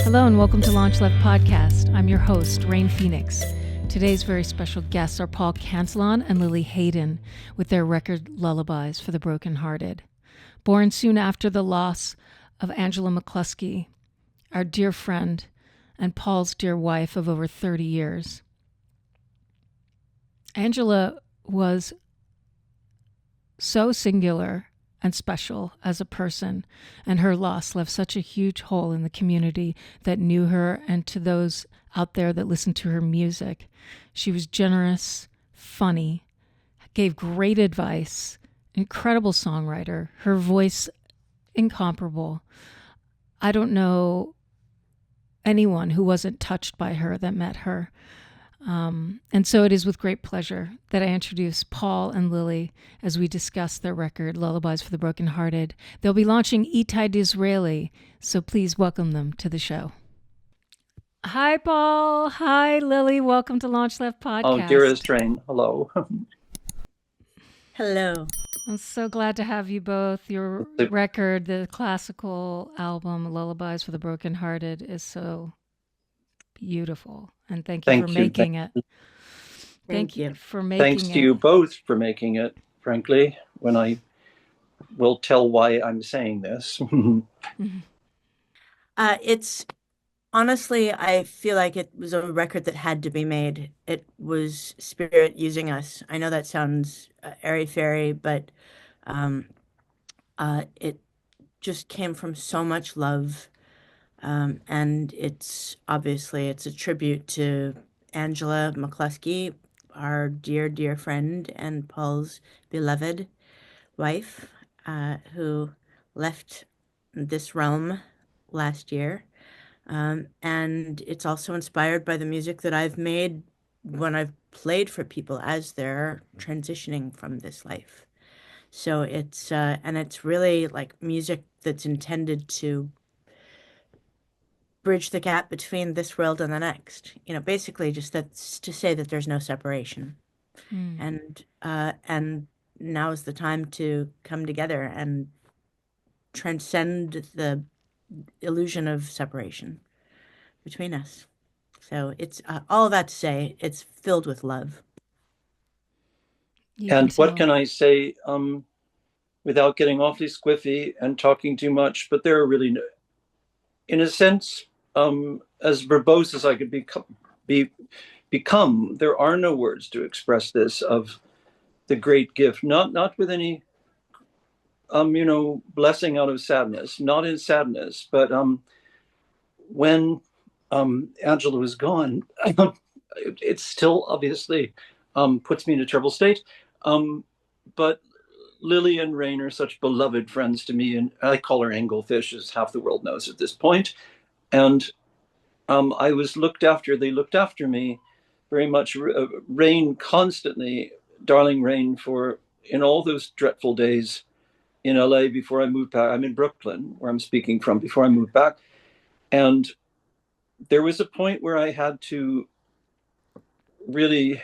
Hello and welcome to LaunchLeft Podcast. I'm your host, Rain Phoenix. Today's very special guests are Paul Cantelon and LILI HAYDN with their record Lullabies for the Brokenhearted. Born soon after the loss of Angela McCluskey, our dear friend and Paul's dear wife of over 30 years. Angela was so singular and special as a person, and her loss left such a huge hole in the community that knew her and to those out there that listened to her music. She was generous, funny, gave great advice, incredible songwriter, her voice incomparable. I don't know anyone who wasn't touched by her that met her. And so it is with great pleasure that I introduce Paul and Lili as we discuss their record, Lullabies for the Brokenhearted. They'll be launching Itai Disraeli, so please welcome them to the show. Hi, Paul. Hi, Lili. Welcome to LaunchLeft Podcast. Oh, dearest Rain. Hello. Hello. I'm so glad to have you both. Your record, the classical album, Lullabies for the Brokenhearted, is so beautiful. And thank you for making it. Thank you for making it. Thanks to you both for making it, frankly, when I will tell why I'm saying this. It's honestly, I feel like it was a record that had to be made. It was Spirit using us. I know that sounds airy-fairy, but it just came from so much love. And it's a tribute to Angela McCluskey, our dear, dear friend and Paul's beloved wife, who left this realm last year. And it's also inspired by the music that I've made when I've played for people as they're transitioning from this life. So it's really like music that's intended to bridge the gap between this world and the next. Basically just that's to say that there's no separation. And now is the time to come together and transcend the illusion of separation between us. So it's all that to say it's filled with love. And what can I say without getting awfully squiffy and talking too much? But there are really, in a sense, as verbose as I could become, there are no words to express this of the great gift. Not with any, blessing out of sadness. Not in sadness, but when Angela was gone, it still obviously puts me in a terrible state. But Lili and Rain are such beloved friends to me, and I call her Anglefish, as half the world knows at this point. And I was looked after. They looked after me very much. Rain constantly, darling Rain, in all those dreadful days in LA before I moved back. I'm in Brooklyn, where I'm speaking from, before I moved back. And there was a point where I had to really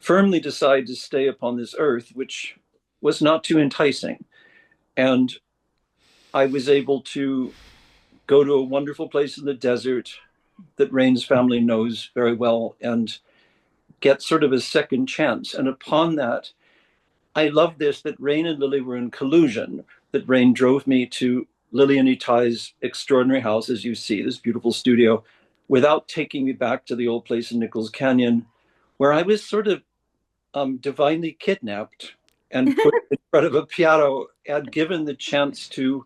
firmly decide to stay upon this earth, which was not too enticing. And I was able to go to a wonderful place in the desert that Rain's family knows very well and get sort of a second chance. And upon that, I love this, that Rain and Lili were in collusion, that Rain drove me to Lili and Itai's extraordinary house, as you see, this beautiful studio, without taking me back to the old place in Nichols Canyon, where I was sort of divinely kidnapped and put in front of a piano and given the chance to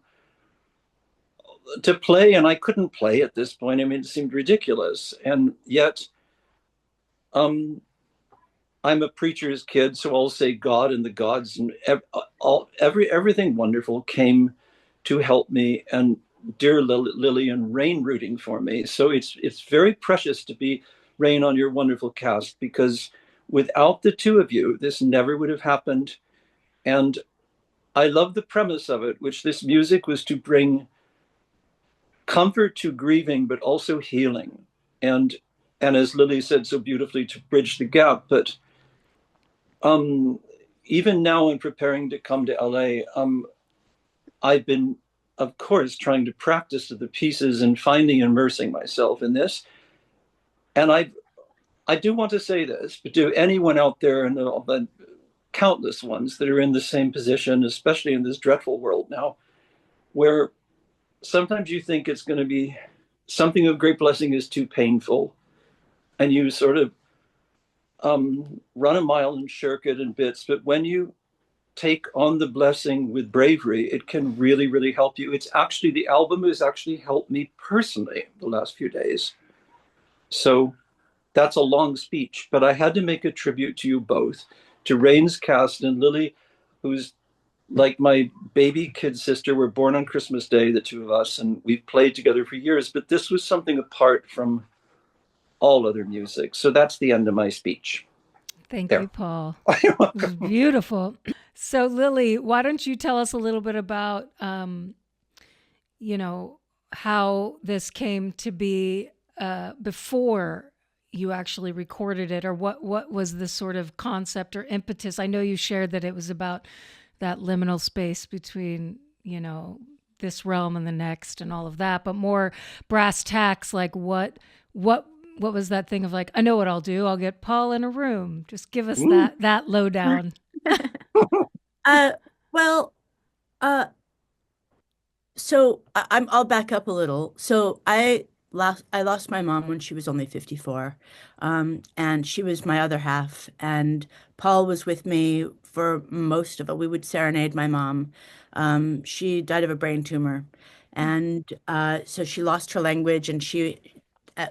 play, and I couldn't play at this point. I mean, it seemed ridiculous. And yet, I'm a preacher's kid, so I'll say God and the gods and everything wonderful came to help me, and dear Lili and Rain rooting for me. So it's very precious to be, Rain, on your wonderful cast, because without the two of you, this never would have happened. And I love the premise of it, which this music was to bring comfort to grieving, but also healing. And as Lili said so beautifully, to bridge the gap. But even now in preparing to come to LA, I've been of course, trying to practice the pieces and finding and immersing myself in this. And I do want to say this, but to anyone out there, and the countless ones that are in the same position, especially in this dreadful world now, where sometimes you think it's going to be something of great blessing is too painful, and you sort of run a mile and shirk it in bits. But when you take on the blessing with bravery, it can really, really help you. It's actually, the album has actually helped me personally the last few days. So that's a long speech, but I had to make a tribute to you both, to Rain's cast and Lili, who's like my baby kid sister. We're born on Christmas Day, the two of us, and we've played together for years, but this was something apart from all other music. So that's the end of my speech. Thank There. you, Paul. You're It was welcome. beautiful. So, Lili, why don't you tell us a little bit about, you know, how this came to be before you actually recorded it, or what was the sort of concept or impetus? I know you shared that it was about that liminal space between, this realm and the next and all of that, but more brass tacks, like what was that thing of like, I know what I'll do. I'll get Paul in a room. Just give us Mm. that lowdown. Uh, well, uh, I'll back up a little. So I lost my mom when she was only 54. And she was my other half, and Paul was with me for most of it. We would serenade my mom. She died of a brain tumor, and so she lost her language, and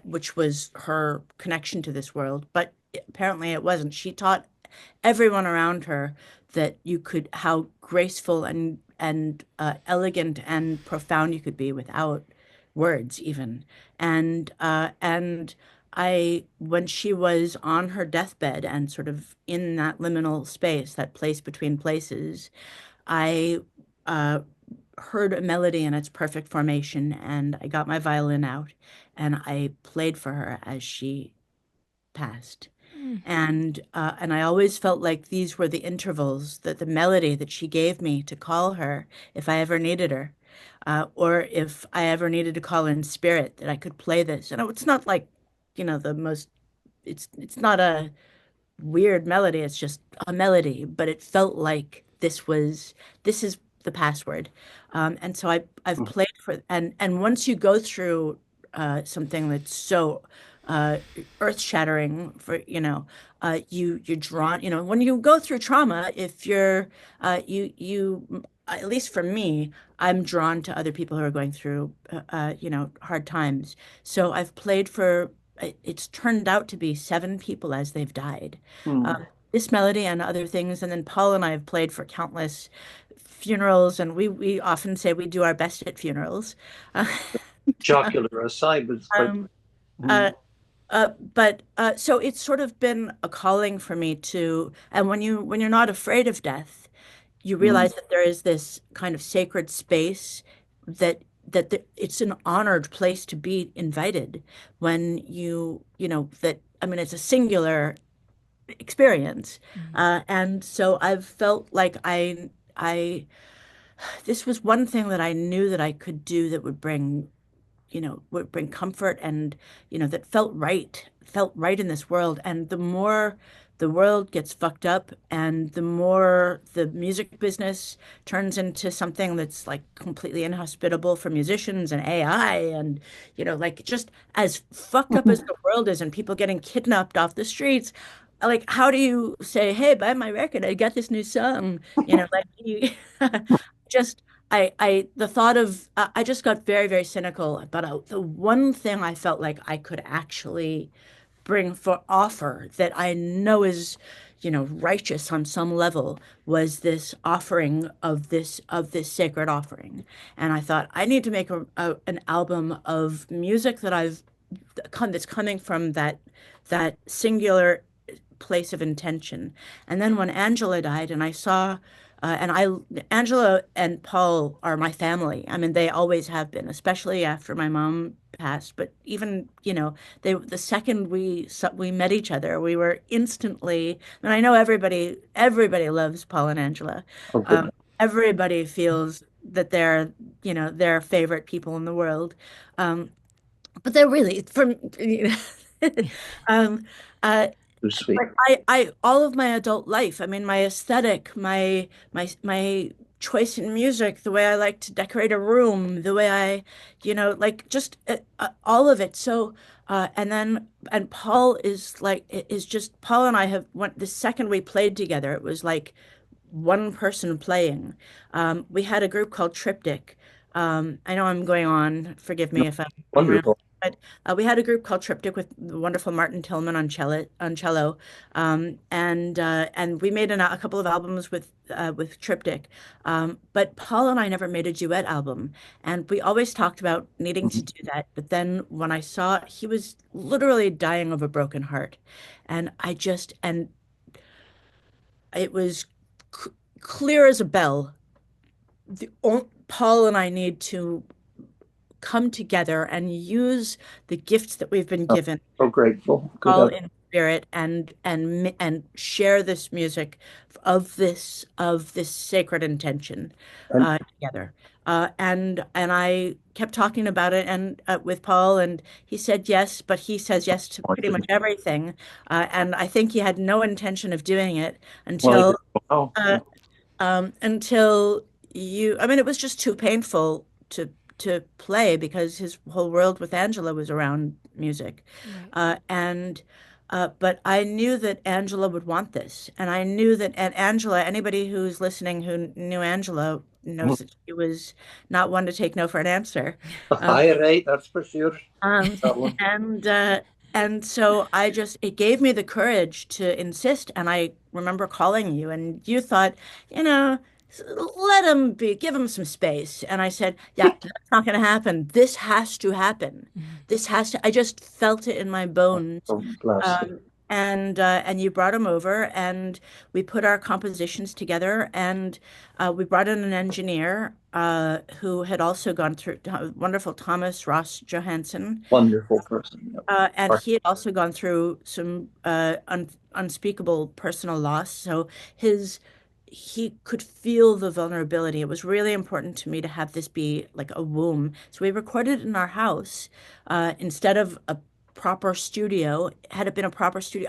which was her connection to this world, but apparently it wasn't. She taught everyone around her that you could, how graceful and elegant and profound you could be without words even. And when she was on her deathbed and sort of in that liminal space, that place between places, I uh, heard a melody in its perfect formation, and I got my violin out and I played for her as she passed. Mm. And I always felt like these were the intervals, that the melody that she gave me to call her if I ever needed her, or if I ever needed to call in spirit, that I could play this. And it's not like, the most. It's not a weird melody. It's just a melody, but it felt like this is the password. And so I've played for, and once you go through something that's so uh, earth-shattering for, you're drawn, when you go through trauma, if you're you at least for me, I'm drawn to other people who are going through hard times. So I've played for, it's turned out to be 7 people as they've died. Mm. Um, this melody and other things, and then Paul and I have played for countless funerals, and we often say we do our best at funerals. Uh, Jocular aside, but it's quite. um, uh, Mm. but so it's sort of been a calling for me to, and when you're not afraid of death, you Mm. realize that there is this kind of sacred space that it's an honored place to be invited when that, I mean, it's a singular experience. Mm. And so I've felt like I this was one thing that I knew that I could do that would bring comfort, and that felt right in this world. And the more the world gets fucked up, and the more the music business turns into something that's like completely inhospitable for musicians and AI, and like, just as fucked up as the world is, and people getting kidnapped off the streets, like, how do you say, hey, buy my record, I got this new song, like, you just the thought of, I just got very, very cynical. But the one thing I felt like I could actually bring for offer, that I know is, righteous on some level, was this offering of this sacred offering. And I thought, I need to make an album of music that's coming from that singular place of intention. And then when Angela died, and I saw, Angela and Paul are my family. I mean, they always have been, especially after my mom passed. But even, the second we met each other, we were instantly, and I know everybody loves Paul and Angela. Oh, Um, goodness. everybody feels that they're their favorite people in the world. But they're really from, um, uh, Too sweet. but all of my adult life, I mean, my aesthetic, my choice in music, the way I like to decorate a room, the way like just all of it. So, and Paul is just, Paul and I have went, the second we played together, it was like one person playing. We had a group called Triptych. I know I'm going on. Forgive me if I'm rambling, Wonderful. but we had a group called Triptych with the wonderful Martin Tillman on cello, and we made a couple of albums with Triptych. But Paul and I never made a duet album, and we always talked about needing to Mhm. do that. But then when I saw he was literally dying of a broken heart, and it was c clear as a bell. Paul and I need to come together and use the gifts that we've been I'm given, so grateful. Good all heavens. in spirit, and share this music of this sacred intention And together. And I kept talking about it and with Paul, and he said yes, but he says yes to I pretty much didn't. everything. And I think he had no intention of doing it Well, I until didn't. Oh, uh, until I mean, it was just too painful to play because his whole world with Angela was around music. Right. But I knew that Angela would want this. And I knew that, and Angela, anybody who's listening who knew Angela knows that she was not one to take no for an answer. Um, aye, right. That's for sure. um, That one. and so it gave me the courage to insist. And I remember calling you, and you thought, you know, let him be, give him some space. And I said, yeah, that's not going to happen. This has to happen. Mhm. This has to. I just felt it in my bones. Oh, bless you. And you brought him over, and we put our compositions together, and we brought in an engineer who had also gone through wonderful Thomas Ross Johansson, Wonderful person. Yep. and he had also gone through some unspeakable personal loss. So he could feel the vulnerability. It was really important to me to have this be like a womb. So we recorded in our house instead of a proper studio. Had it been a proper studio,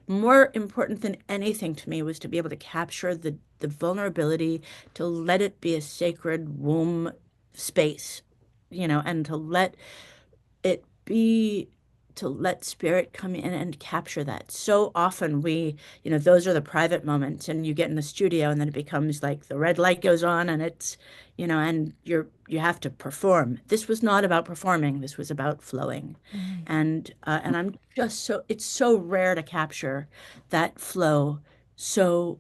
more important than anything to me was to be able to capture the vulnerability, to let it be a sacred womb space, and it be to let spirit come in and capture that. So often those are the private moments, and you get in the studio and then it becomes like the red light goes on and and you have to perform. This was not about performing. This was about flowing. Mhm. And I'm just it's so rare to capture that flow so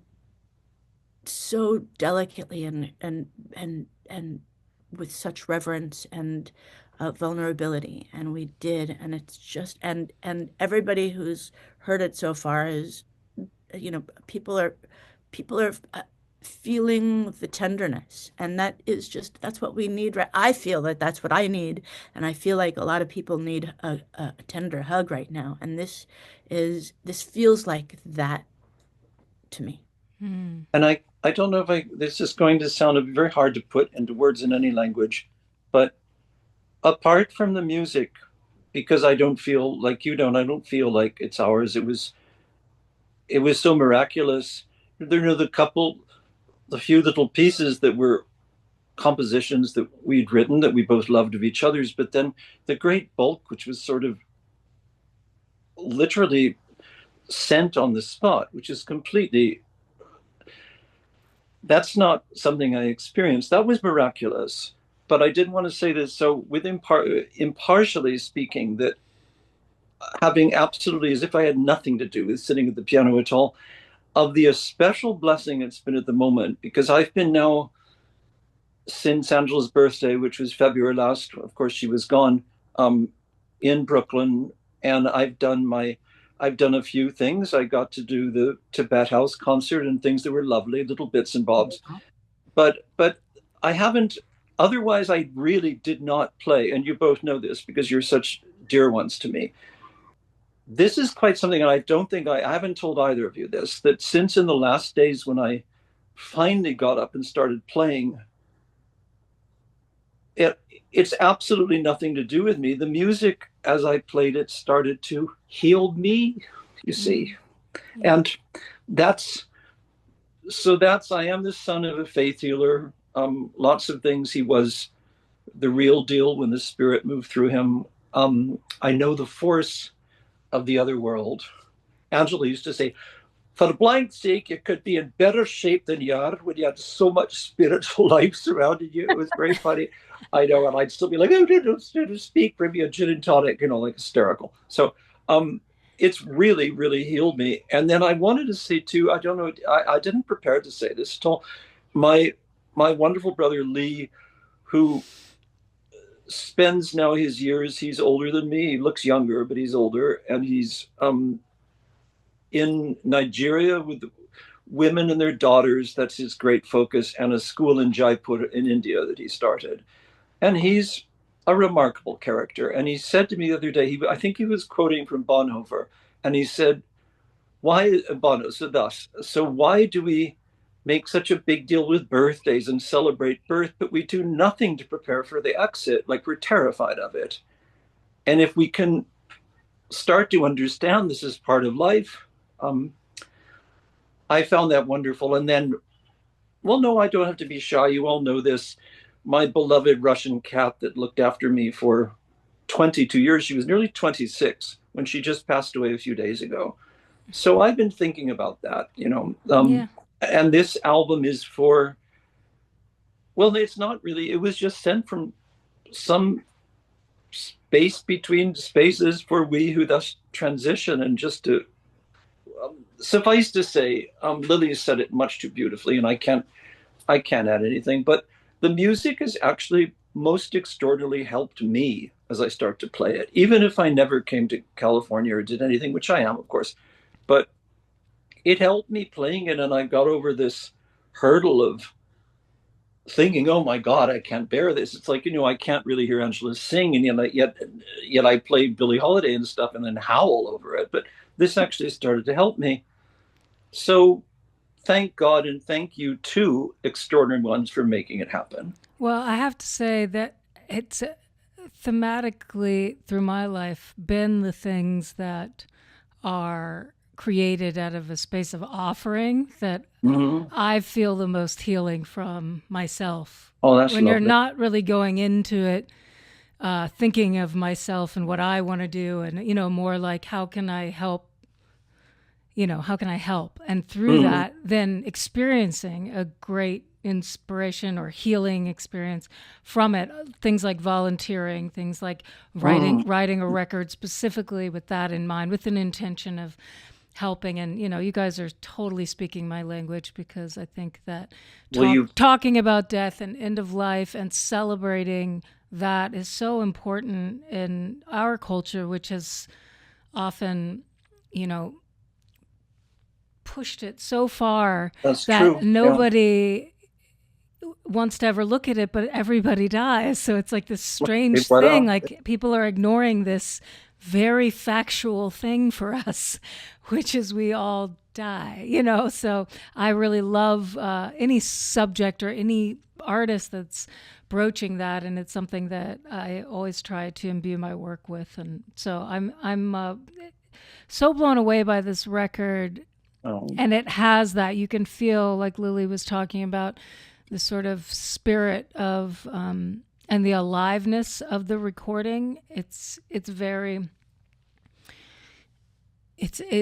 delicately and with such reverence and vulnerability, and we did, and it's just and everybody who's heard it so far is, people are feeling the tenderness, and that's what we need. Right, I feel that that's what I need, and I feel like a lot of people need a tender hug right now, and this feels like that to me. Mhm. And I don't know if this is going to sound very hard to put into words in any language, but apart from the music, because I don't feel like you don't, I don't feel like it's ours. It was so miraculous. There are the few little pieces that were compositions that we'd written that we both loved of each other's, but then the great bulk, which was sort of literally sent on the spot, which is completely, that's not something I experienced. That was miraculous. But I did want to say this. So, impartially speaking, that having absolutely, as if I had nothing to do with sitting at the piano at all, of the special blessing it's been at the moment, because I've been now since Angela's birthday, which was February last. Of course, she was gone, in Brooklyn, and I've done a few things. I got to do the Tibet House concert and things that were lovely, little bits and bobs. But I haven't. Otherwise, I really did not play, and you both know this because you're such dear ones to me. This is quite something, and I don't think I haven't told either of you this, that since in the last days when I finally got up and started playing, it, it's absolutely nothing to do with me. The music, as I played it, started to heal me, you see. Yeah. And that's I am the son of a faith healer. Lots of things. He was the real deal when the spirit moved through him. I know the force of the other world. Angela used to say, for blind's sake, you could be in better shape than you are when you had so much spiritual life surrounding you. It was very funny. I know, and I'd still be like, oh, don't speak, bring me a gin and tonic, like hysterical. So it's really, really healed me. And then I wanted to say too, I don't know, I didn't prepare to say this at all. My wonderful brother Lee, who spends now his years, he's older than me. He looks younger, but he's older, and he's in Nigeria with women and their daughters. That's his great focus, and a school in Jaipur in India that he started. And he's a remarkable character. And he said to me the other day, I think he was quoting from Bonhoeffer, and he said, why, Bono, so thus, so why do we make such a big deal with birthdays and celebrate birth, but we do nothing to prepare for the exit? Like, we're terrified of it. And if we can start to understand this is part of life, I found that wonderful. And then, well, no, I don't have to be shy. You all know this. My beloved Russian cat that looked after me for 22 years, she was nearly 26 when she just passed away a few days ago. So I've been thinking about that, Yeah. And this album is for, well, it's not really, it was just sent from some space between spaces for we who thus transition. And just to suffice to say, Lili said it much too beautifully, and I can't add anything, but the music has actually most extraordinarily helped me as I start to play it, even if I never came to California or did anything, which I am, of course. But it helped me playing it, and I got over this hurdle of thinking, oh my God, I can't bear this. It's like, I can't really hear Angela sing, and yet I play Billie Holiday and stuff and then howl over it. But this actually started to help me. So thank God, and thank you to Extraordinary Ones for making it happen. Well, I have to say that it's thematically through my life been the things that are created out of a space of offering that I feel the most healing from myself. Oh, that's when lovely. You're not really going into it thinking of myself and what I want to do, and more like how can I help, and through that then experiencing a great inspiration or healing experience from it. Things like volunteering, things like writing a record specifically with that in mind, with an intention of helping. And you guys are totally speaking my language, because I think that talking about death and end of life and celebrating that is so important in our culture, which has often pushed it so far that nobody wants to ever look at it, but everybody dies. So it's like this strange thing, like people are ignoring this very factual thing for us, which is we all die, So I really love any subject or any artist that's broaching that, and it's something that I always try to imbue my work with. And so I'm so blown away by this record. And it has that, you can feel, like Lili was talking about, the sort of spirit of and the aliveness of the recording. It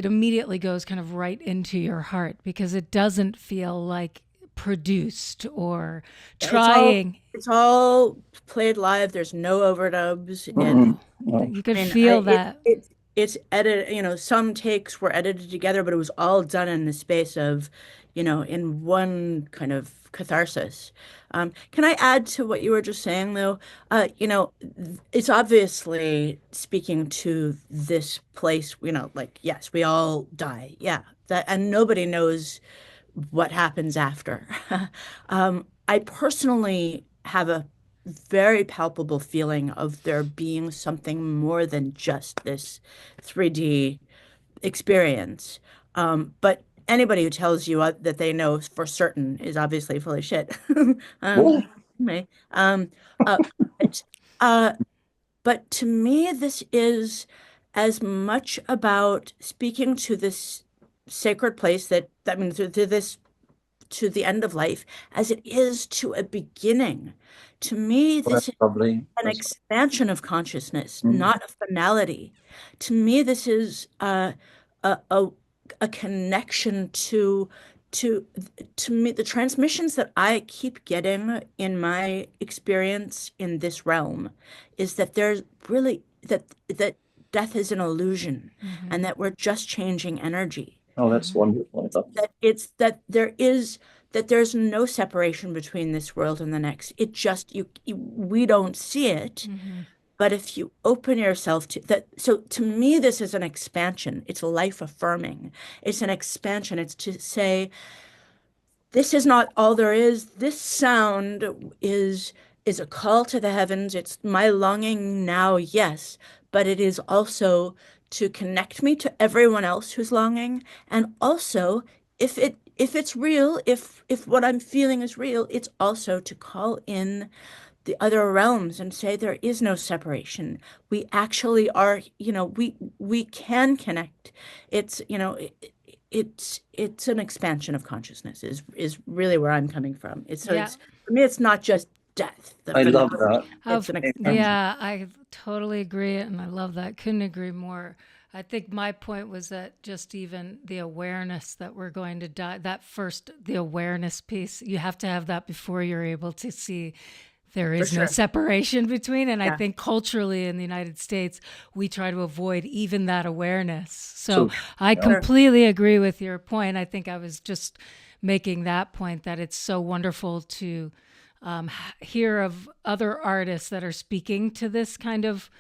immediately goes kind of right into your heart, because it doesn't feel like produced or trying. It's all played live. There's no overdubs. You could feel that. It's edited, some takes were edited together, but it was all done in the space of, in one kind of catharsis. Can I add to what you were just saying, though? It's obviously speaking to this place, like, yes, we all die. Yeah. And nobody knows what happens after. I personally have a very palpable feeling of there being something more than just this 3D experience. But anybody who tells you that they know for certain is obviously full of shit. Uh, but to me, this is as much about speaking to this sacred place that, I mean, to this, to the end of life, as it is to a beginning. To me, Well, this that's is lovely. an That's expansion of consciousness, mm. not a finality. To me, this is a, a, a connection to to me. The transmissions that I keep getting in my experience in this realm is that there's really that death is an illusion, Mm-hmm. and that we're just changing energy. Oh, that's Mm-hmm. wonderful. I love that. That it's that there's no separation between this world and the next. It just we don't see it, Mm-hmm. but if you open yourself to that, so to me, this is an expansion. It's life affirming. It's an expansion. It's to say, this is not all there is. This sound is a call to the heavens. It's my longing now, yes, but it is also to connect me to everyone else who's longing, and also if it's real, if what I'm feeling is real, it's also to call in the other realms and say there is no separation. We actually are, we can connect. It's, it's an expansion of consciousness is really where I'm coming from. It's so Yeah. it's for me, it's not just death, the I love finale. that. It's an Amen. expansion. Yeah, I totally agree, and I love that. Couldn't agree more. I think my point was that just even the awareness that we're going to die, that first, the awareness piece, you have to have that before you're able to see there For is no sure. separation between. And I Yeah. think culturally in the United States, we try to avoid even that awareness. So So true. I Yeah. Sure. completely agree with your point. I think I was just making that point that it's so wonderful to hear of other artists that are speaking to this kind of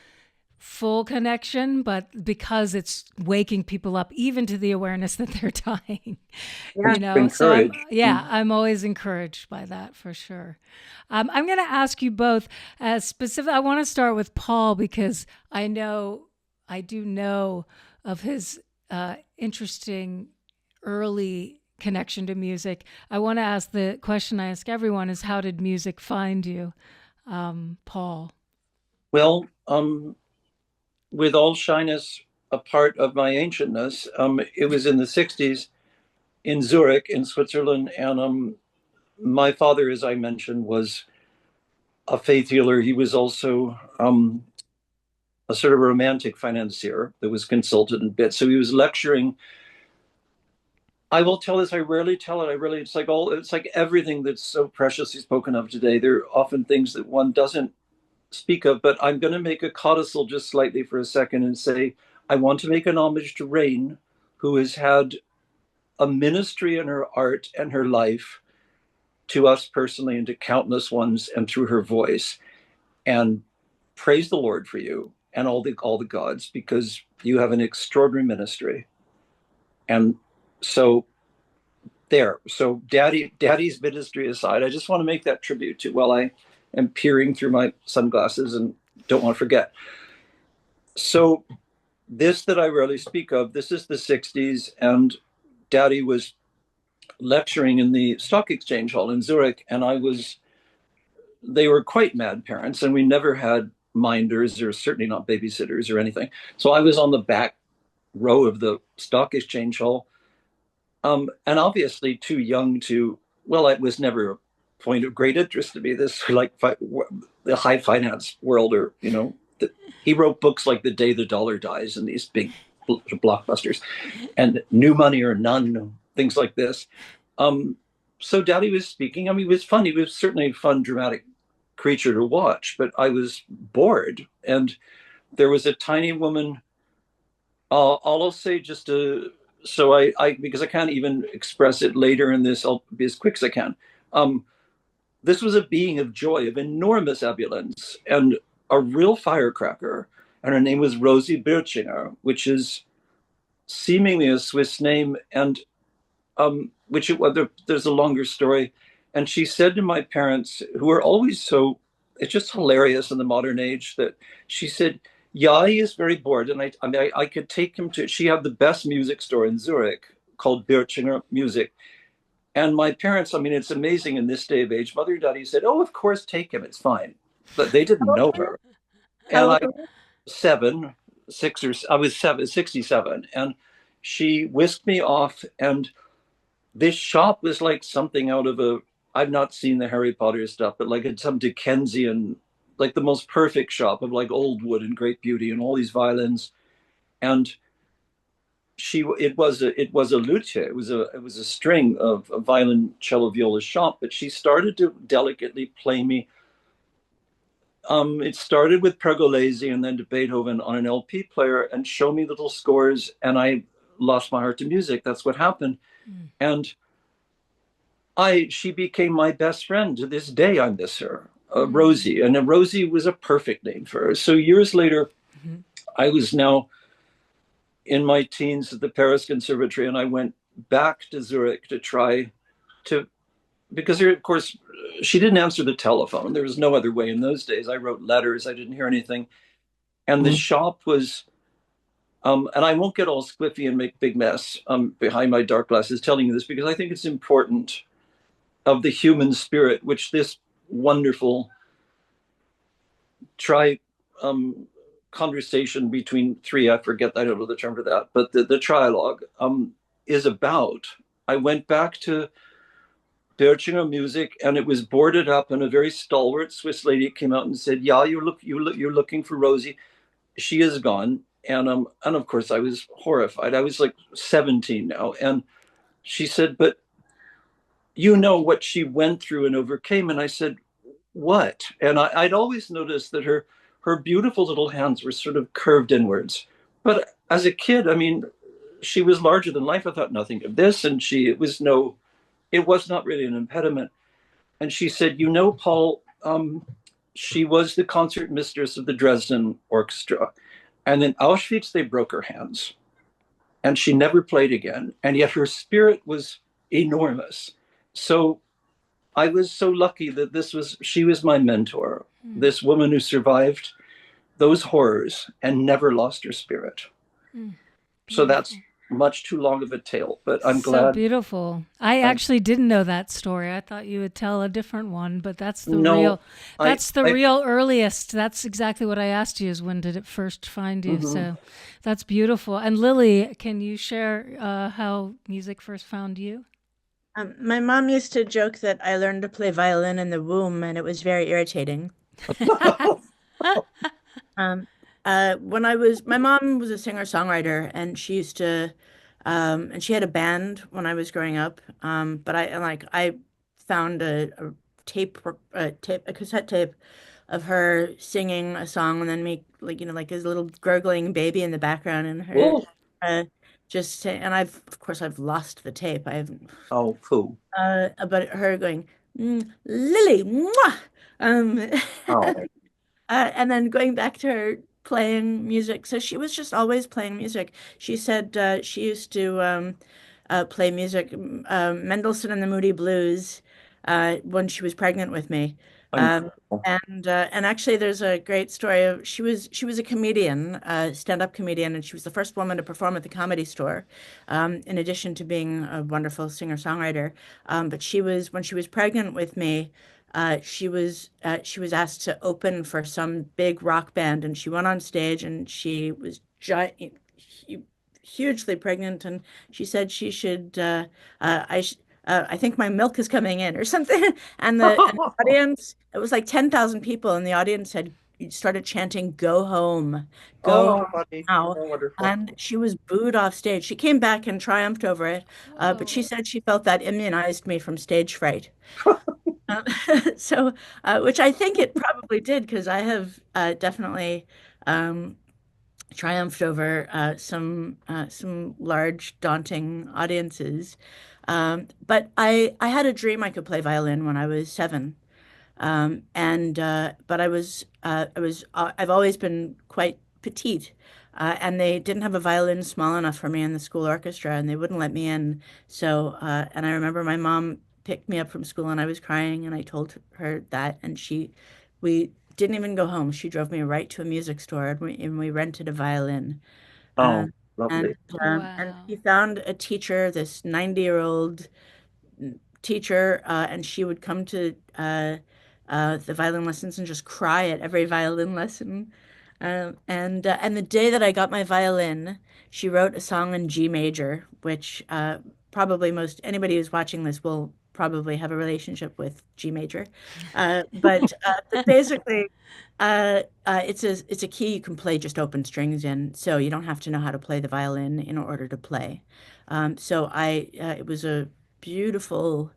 full connection, but because it's waking people up even to the awareness that they're dying, Yeah. So Encourage. I'm always encouraged by that for sure. I'm going to ask you both as specific. I want to start with Paul because I do know of his interesting early connection to music. I want to ask the question I ask everyone is how did music find you, Paul? Well, with all shyness a part of my ancientness, it was in the 60s in Zurich, in Switzerland. And my father, as I mentioned, was a faith healer. He was also a sort of romantic financier that was consulted in bits. So he was lecturing. I will tell this. I rarely tell it. It's like everything that's so preciously spoken of today. There are often things that one doesn't speak of, but I'm going to make a codicil just slightly for a second and say, I want to make an homage to Rain, who has had a ministry in her art and her life to us personally and to countless ones and through her voice. And praise the Lord for you and all the gods, because you have an extraordinary ministry. And so there. So daddy's ministry aside, I just want to make that tribute to while I am peering through my sunglasses and don't want to forget. So this that I rarely speak of, this is the 60s, and daddy was lecturing in the stock exchange hall in Zurich, and they were quite mad parents, and we never had minders or certainly not babysitters or anything. So I was on the back row of the stock exchange hall, and obviously too young to, well, it was never a point of great interest to me, this like the high finance world, or, he wrote books like The Day the Dollar Dies and these big blockbusters and New Money or None, things like this. So Daddy was speaking. I mean, it was fun. He was certainly a fun, dramatic creature to watch, but I was bored. And there was a tiny woman. I'll say just so because I can't even express it later in this, I'll be as quick as I can. Um, this was a being of joy, of enormous ebullience, and a real firecracker. And her name was Rosie Birchinger, which is seemingly a Swiss name, and which there's a longer story. And she said to my parents, who are always so, it's just hilarious in the modern age, that she said, yeah, he is very bored. And I could take him to, she had the best music store in Zurich called Birchinger Music. And my parents, I mean, it's amazing in this day of age, mother and daddy said, oh, of course, take him. It's fine. but they didn't know her. How And old I were you? seven, six or I was 67, and she whisked me off. And this shop was like something out of a. I've not seen the Harry Potter stuff, but like it's some Dickensian, like the most perfect shop of like old wood and great beauty and all these violins. And it was a lute. It was a string of a violin, cello, viola shop. But she started to delicately play me. It started with Pergolesi and then to Beethoven on an LP player and show me little scores, and I lost my heart to music. That's what happened. Mm. And she became my best friend. To this day, I miss her, Mm. Rosie. And Rosie was a perfect name for her. So years later, Mhm. I was now in my teens at the Paris Conservatory, and I went back to Zurich to try to, because of course, she didn't answer the telephone. There was no other way in those days. I wrote letters, I didn't hear anything. And the shop was, and I won't get all squiffy and make big mess behind my dark glasses telling you this, because I think it's important of the human spirit, which this wonderful try conversation between three, I forget, I don't know the term for that, but the trialogue is about. I went back to Berchinger Music, and it was boarded up, and a very stalwart Swiss lady came out and said, "Yeah, you're looking for Rosie. She is gone." And of course I was horrified. I was like 17 now, and she said, "But you know what she went through and overcame." And I said, "What?" And I'd always noticed that her beautiful little hands were sort of curved inwards. But as a kid, I mean, she was larger than life. I thought nothing of this, and it was not really an impediment. And she said, "You know, Paul, she was the concert mistress of the Dresden Orchestra. And in Auschwitz, they broke her hands. And she never played again. And yet her spirit was enormous. So I was so lucky that she was my mentor, Mm. this woman who survived those horrors and never lost her spirit. Mm. So that's Beautiful. much too long of a tale, but I'm So glad. beautiful. I I actually didn't know that story. I thought you would tell a different one, but that's the no, real I, I, earliest. That's exactly what I asked you, is when did it first find you? mhm. So that's beautiful. And Lili, can you share how music first found you? My mom used to joke that I learned to play violin in the womb, and it was very irritating. Um, my mom was a singer-songwriter, and she used to, and she had a band when I was growing up. But I found a cassette tape of her singing a song, and then make like like this little gurgling baby in the background, and her Oh, uh, and of course I've lost the tape. I have oh, pooh. about her going, Lily, mwah! Um, Oh, and then going back to her playing music. So she was just always playing music. She said she used to play music, Mendelssohn and the Moody Blues, when she was pregnant with me. Um, incredible. and actually, there's a great story of she was a comedian, stand-up comedian, and she was the first woman to perform at the Comedy Store, in addition to being a wonderful singer-songwriter. But she was when she was pregnant with me. She was asked to open for some big rock band, and she went on stage, and she was hugely pregnant, and she said she should. I think my milk is coming in or something. And the audience, it was like 10,000 people, and the audience had started chanting, "Go home, go Oh, home honey. now." Oh, wonderful. And she was booed off stage. She came back and triumphed over it, but she Whoa. said she felt that immunized me from stage fright. Uh, so, which I think it probably did, because I have definitely um, triumphed over some large, daunting audiences. But I had a dream I could play violin when I was 7, and but I've always been quite petite. And they didn't have a violin small enough for me in the school orchestra, and they wouldn't let me in. So, and I remember my mom picked me up from school, and I was crying, and I told her that, and we didn't even go home. She drove me right to a music store, and we rented a violin. Oh, Um, and lovely. and Wow. she found a teacher, this 90-year-old teacher, and she would come to the violin lessons and just cry at every violin lesson. And the day that I got my violin, she wrote a song in G major, which probably most anybody who's watching this will probably have a relationship with G major. But basically, it's a key you can play just open strings in, so you don't have to know how to play the violin in order to play. It was a beautiful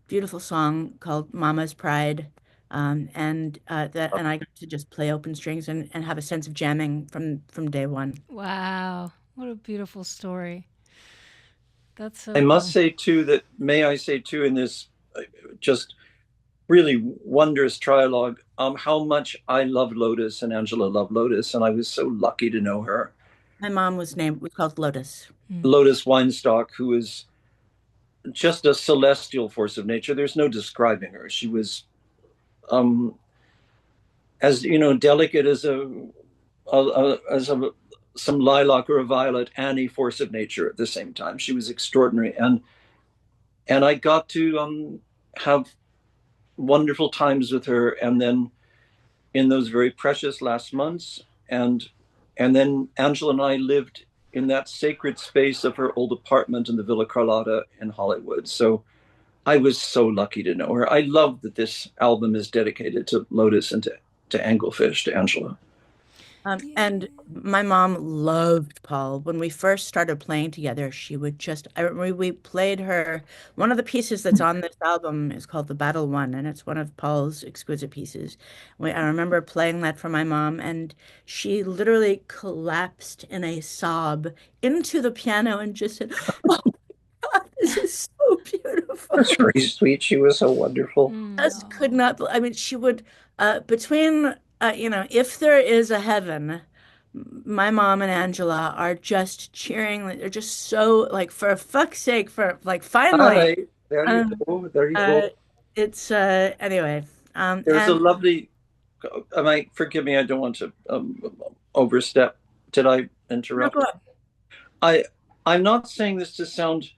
beautiful song called Mama's Pride. And I got to just play open strings and have a sense of jamming from day one. Wow. What a beautiful story. That's so I must cool. say too that, may I say too, in this just really wondrous trialogue, how much I loved Lotus and Angela loved Lotus, and I was so lucky to know her. My mom was called Lotus. Lotus Weinstock, who is just a celestial force of nature. There's no describing her. She was, as you know, delicate as some lilac or a violet, and a force of nature at the same time. She was extraordinary, and I got to have wonderful times with her, and then in those very precious last months, and then Angela and I lived in that sacred space of her old apartment in the Villa Carlotta in Hollywood. So I was so lucky to know her. I love that this album is dedicated to Lotus and to Anglefish, to Angela. And my mom loved Paul. When we first started playing together, she would I remember we played her. One of the pieces that's on this album is called The Battle One, and it's one of Paul's exquisite pieces. I remember playing that for my mom, and she literally collapsed in a sob into the piano and just said, "Oh my God, this is so beautiful." That's very sweet. She was so wonderful. Just could not. I mean, she would between if there is a heaven, my mom and Angela are just cheering. They're just so like, for fuck's sake, for like, finally. Hi. There you go. There you go. It's anyway. There's a lovely. Forgive me. I don't want to overstep. Did I interrupt? No, go on. I'm not saying this to sound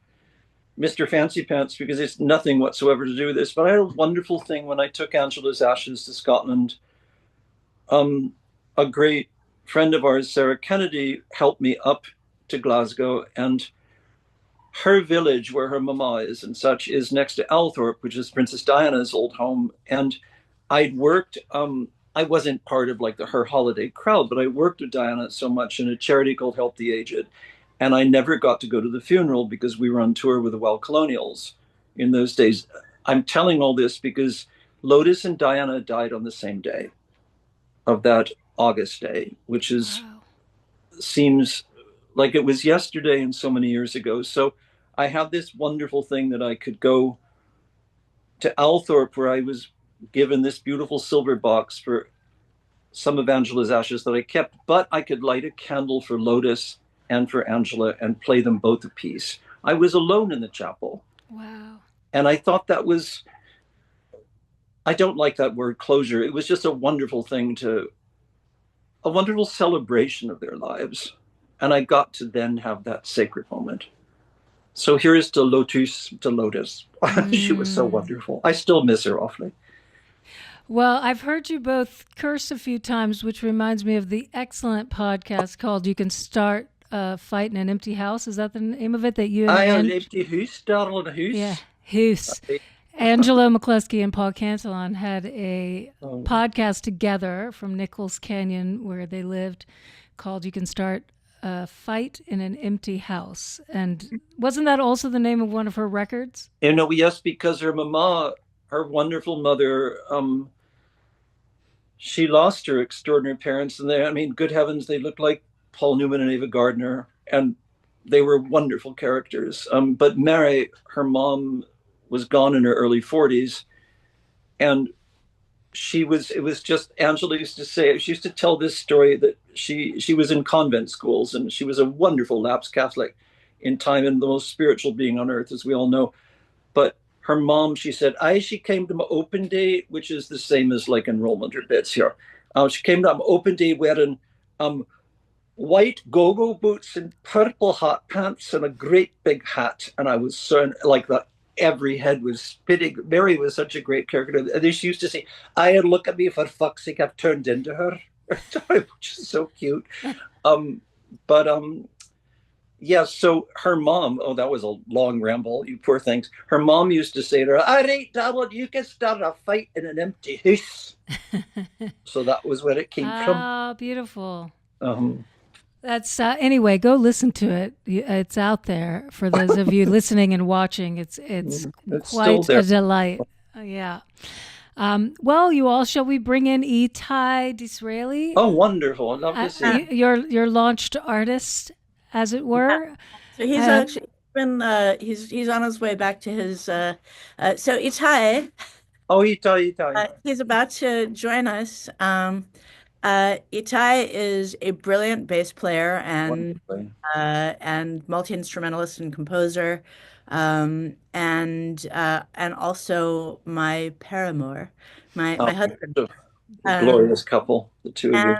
Mr. Fancy Pants, because it's nothing whatsoever to do with this, but I had a wonderful thing when I took Angela's ashes to Scotland. A great friend of ours, Sarah Kennedy, helped me up to Glasgow, and her village, where her mama is and such, is next to Althorpe, which is Princess Diana's old home. And I'd worked, I wasn't part of like her holiday crowd, but I worked with Diana so much in a charity called Help the Aged. And I never got to go to the funeral because we were on tour with the Well Colonials in those days. I'm telling all this because Lotus and Diana died on the same day of that August day, which is seems like it was yesterday and so many years ago. So I have this wonderful thing that I could go to Althorpe, where I was given this beautiful silver box for some of Angela's ashes that I kept, but I could light a candle for Lotus and for Angela and play them both a piece. I was alone in the chapel. Wow. And I thought that was, I don't like that word closure. It was just a wonderful thing, a wonderful celebration of their lives. And I got to then have that sacred moment. So here is to Lotus. She was so wonderful. I still miss her awfully. Well, I've heard you both curse a few times, which reminds me of the excellent podcast called You Can Start a Fight in an Empty House. Is that the name of it that you and an empty house, darling, a house. Yeah, house. Angela McCluskey and Paul Cantelon had a podcast together from Nichols Canyon, where they lived, called You Can Start a Fight in an Empty House. And wasn't that also the name of one of her records? Yes, because her mama, her wonderful mother, she lost her extraordinary parents. And good heavens, they looked like Paul Newman and Ava Gardner, and they were wonderful characters. But Mary, her mom, was gone in her early 40s, and it was just, Angela used to say, she used to tell this story that she was in convent schools, and she was a wonderful lapsed Catholic in time, and the most spiritual being on earth, as we all know. But her mom, she said, she came to my open day, which is the same as like enrollment or bits here. She came to my open day wearing white go-go boots and purple hot pants and a great big hat. And I was so like that. every head was spinning. Mary was such a great character. And she used to say, "I look at me, for fuck's sake, I've turned into her," which is so cute. But yeah, so her mom, oh, that was a long ramble, you poor things. Her mom used to say to her, "All right, darling, you can start a fight in an empty house." So that was where it came from. Ah, beautiful. Um, That's anyway. Go listen to it. It's out there for those of you listening and watching. It's it's still quite there. a delight. Yeah. Well, you all, shall we bring in Itai Disraeli, Oh, wonderful. I'd love to see. your launched artist, as it were? So he's actually been he's on his way back to his so Itai, Oh, Itai. he's about to join us. Itai is a brilliant bass player Wonderfully. and multi-instrumentalist and composer, and also my paramour, my husband. So, a glorious couple, the two of you.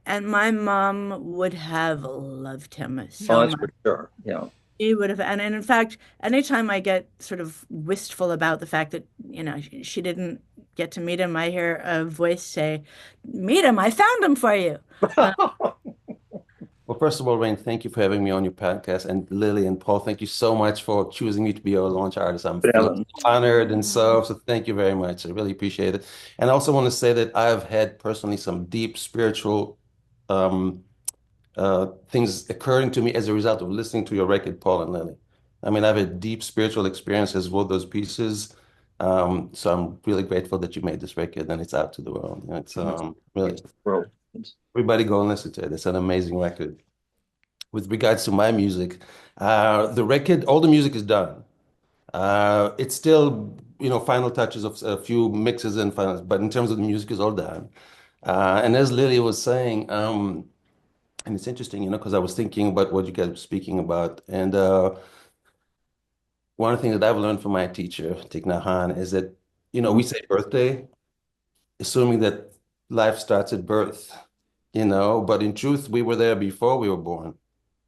And my mom would have loved him Oh, so that's much. for sure. Yeah. She would have, and in fact, anytime I get sort of wistful about the fact that, she didn't get to meet him, I hear a voice say, "Meet him, I found him for you." Well, first of all, Rain, thank you for having me on your podcast. And Lily and Paul, thank you so much for choosing me to be your launch artist. I'm feeling honored and so thank you very much. I really appreciate it. And I also want to say that I've had personally some deep spiritual things occurring to me as a result of listening to your record, Paul and Lily. I mean, I've had deep spiritual experiences with those pieces. So I'm really grateful that you made this record and it's out to the world. It's really, World. everybody go and listen to it. It's an amazing record. With regards to my music, the record, all the music is done. It's still, final touches of a few mixes and finals, but in terms of the music is all done. And as Lily was saying, and it's interesting, because I was thinking about what you guys were speaking about. And one of the things that I've learned from my teacher, Thich Nhat Hanh, is that, we say birthday, assuming that life starts at birth, but in truth, we were there before we were born.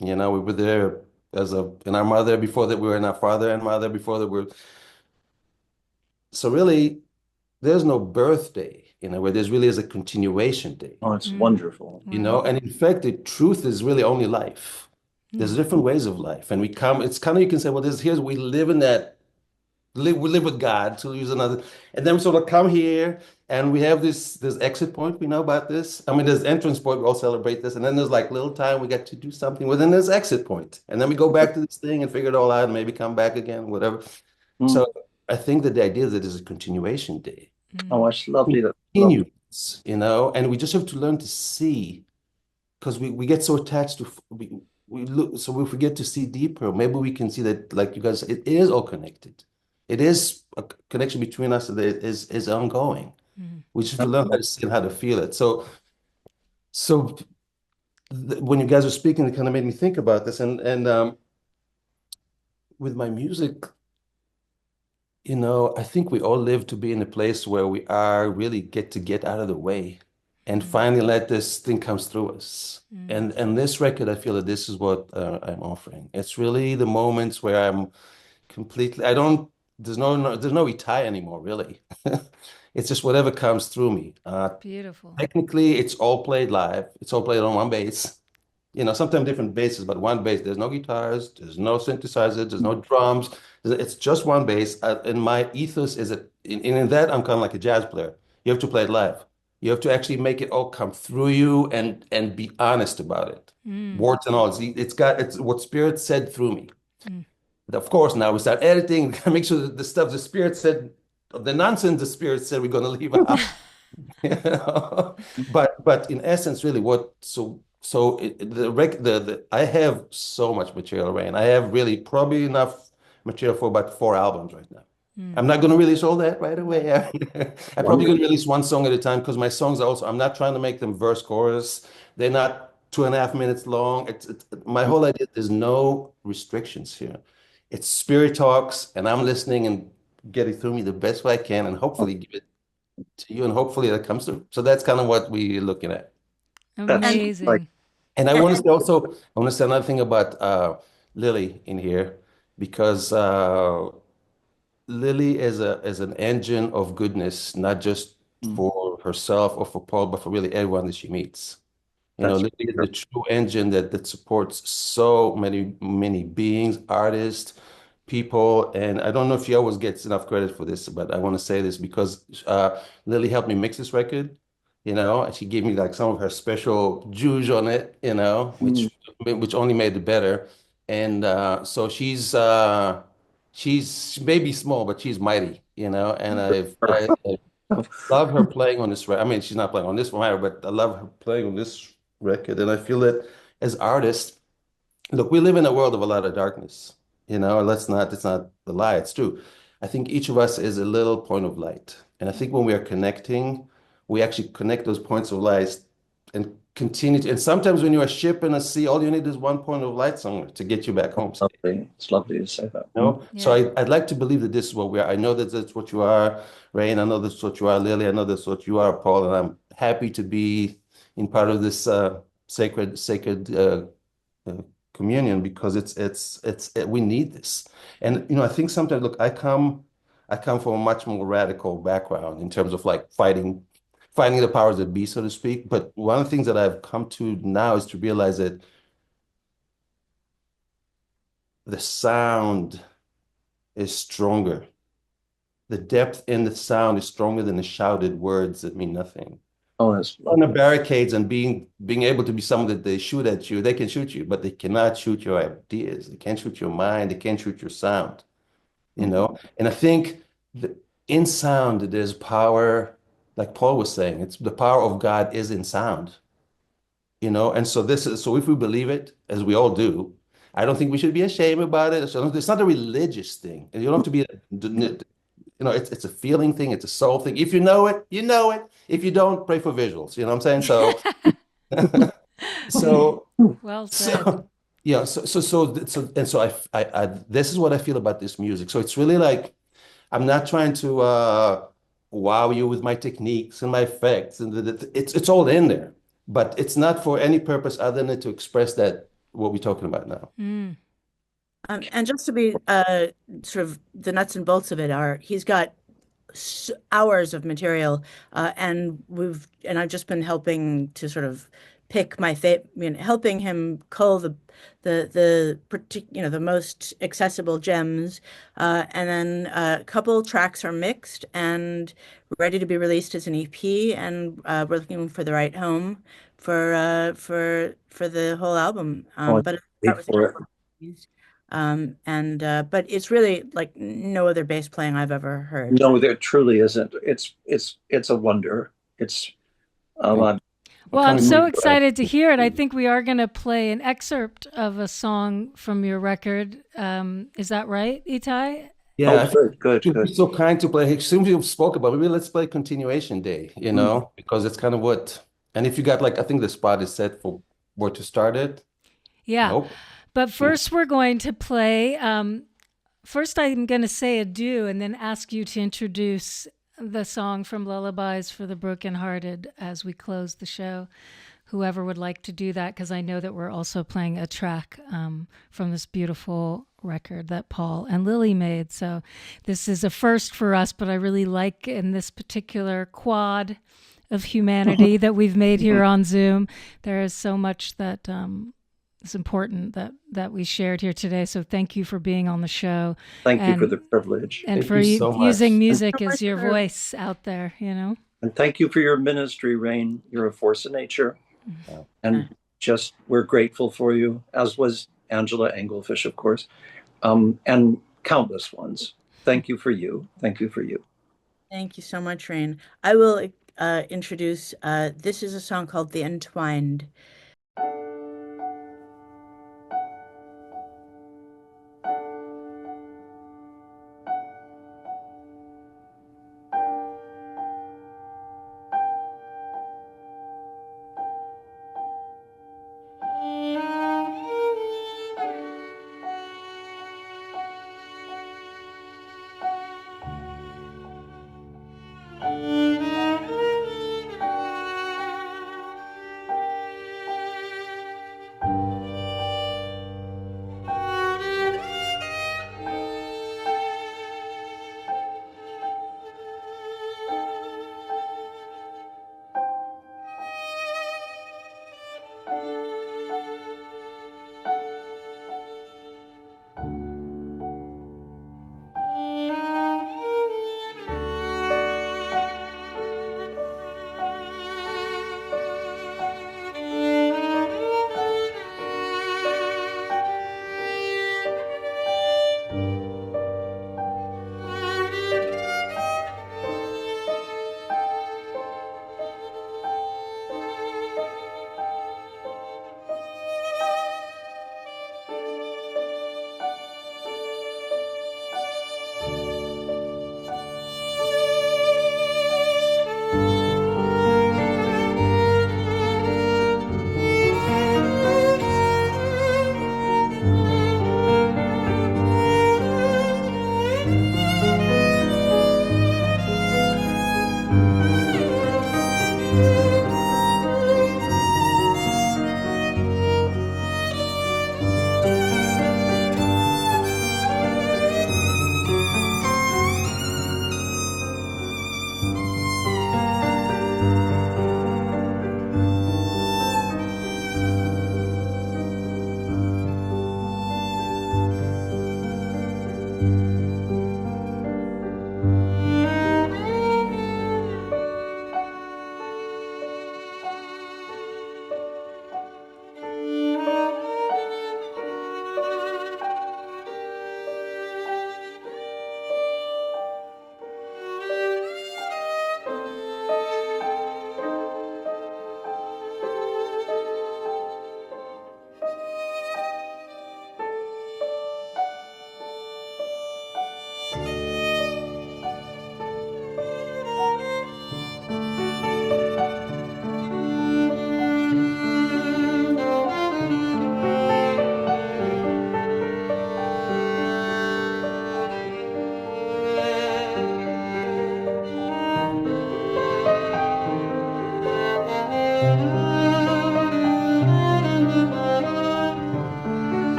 We were there in our mother before that we were in our father and mother before that we're. So really, there's no birthday, where there's really is a continuation day. Oh, it's wonderful. And in fact, the truth is really only life. There's different ways of life. And it's kind of, you can say, well, we live in that, we live with God, to use another, and then we sort of come here and we have this exit point, we know about this. I mean, there's entrance point, we all celebrate this, and then there's like little time we get to do something within this exit point. And then we go back to this thing and figure it all out and maybe come back again, whatever. So I think that the idea that there's a continuation day. Oh, that's lovely. Continues, and we just have to learn to see, because we get so attached to, we look, so we forget to see deeper. Maybe we can see that, like you guys, it is all connected. It is a connection between us that is ongoing. We just have to learn how to see and how to feel it. So when you guys were speaking, it kind of made me think about this. And with my music, I think we all live to be in a place where we are really get out of the way and finally let this thing come through us. And this record, I feel that this is what I'm offering. It's really the moments where I'm completely, there's no Itai anymore, really. It's just whatever comes through me. Beautiful. Technically, it's all played live. It's all played on one bass. Sometimes different basses, but one bass. There's no guitars, there's no synthesizers, there's no drums. It's just one bass. And my ethos is that in that I'm kind of like a jazz player. You have to play it live. You have to actually make it all come through you and be honest about it. Warts and all. It's what Spirit said through me. Of course, now we start editing, make sure that the stuff the Spirit said, the nonsense the Spirit said we're going to leave out. But in essence, really, I have so much material, Rain. I have really probably enough material for about 4 albums right now. I'm not going to release all that right away. I'm probably going to release one song at a time, because my songs are also, I'm not trying to make them verse chorus. They're not 2.5 minutes long. My whole idea, there's no restrictions here. It's Spirit talks, and I'm listening and getting through me the best way I can, and hopefully give it to you, and hopefully that comes through. So that's kind of what we're looking at. Amazing. And I want to say another thing about Lily in here, because Lili is an engine of goodness, not just for herself or for Paul, but for really everyone that she meets. That's Lili is the true engine that supports so many beings, artists, people. And I don't know if she always gets enough credit for this, but I want to say this because Lili helped me mix this record. And she gave me like some of her special juice on it, which only made it better. And so she's maybe small, but she's mighty, and I love her playing on this record. I mean, she's not playing on this one, but I love her playing on this record. And I feel that as artists, look, we live in a world of a lot of darkness. It's not the lie, it's true. I think each of us is a little point of light. And I think when we are connecting, we actually connect those points of light and continue to, and sometimes when you're a ship in a sea, all you need is one point of light somewhere to get you back home. lovely. It's lovely to say that. So Yeah. I'd like to believe that this is what we are. I know that that's what you are, Rain. I know that's what you are, Lili. I know that's what you are, Paul. And I'm happy to be in part of this sacred communion because we need this. And I think sometimes, look, I come from a much more radical background in terms of like fighting the powers that be, so to speak. But one of the things that I've come to now is to realize that the sound is stronger. The depth in the sound is stronger than the shouted words that mean nothing. Oh, that's On the lovely. barricades and being able to be someone that they shoot at you, they can shoot you, but they cannot shoot your ideas. They can't shoot your mind. They can't shoot your sound. And I think that in sound, there's power, like Paul was saying, it's the power of God is in sound. And so if we believe it, as we all do, I don't think we should be ashamed about it. So it's not a religious thing. And you don't have to be, it's a feeling thing, it's a soul thing. If you know it, you know it. If you don't, pray for visuals. You know what I'm saying? So, Well said. so, yeah, this is what I feel about this music. So it's really like I'm not trying to wow you with my techniques and my effects, and it's all in there, but it's not for any purpose other than to express that what we're talking about now. And just to be sort of the nuts and bolts of it are he's got hours of material, and I've just been helping to sort of pick helping him cull the most accessible gems, and then a couple tracks are mixed and ready to be released as an EP, and we're looking for the right home for the whole album. Oh, But wait for it. but it's really like no other bass playing I've ever heard. No, there truly isn't. It's a wonder. It's I'm Well, I'm kind of so moved by it. excited to hear it. I think we are going to play an excerpt of a song from your record. Is that right, Itai? Yeah, Oh, good, you'd be good. so kind to play. Soon you spoke about maybe let's play Continuation Day, because it's kind of and if you got like, I think the spot is set for where to start it. Yeah. Nope. But first, we're going to play. First, I'm going to say adieu and then ask you to introduce the song from Lullabies for the Brokenhearted as we close the show. Whoever would like to do that, because I know that we're also playing a track from this beautiful record that Paul and Lili made. So this is a first for us, but I really like in this particular quad of humanity that we've made here on Zoom, there is so much that is important that we shared here today. So thank you for being on the show. Thank you for the privilege. And Thank for you so much. using music so as much your for- voice out there, And thank you for your ministry, Rain. You're a force of nature. Yeah. And just we're grateful for you, as was Angela Engelfish, of course, and countless ones. Thank you for you. Thank you for you. Thank you so much, Rain. I will introduce, this is a song called The Entwined.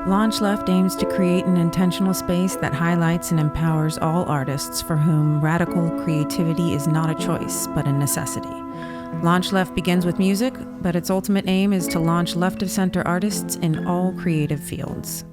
LaunchLeft aims to create an intentional space that highlights and empowers all artists for whom radical creativity is not a choice, but a necessity. LaunchLeft begins with music, but its ultimate aim is to launch left-of-center artists in all creative fields.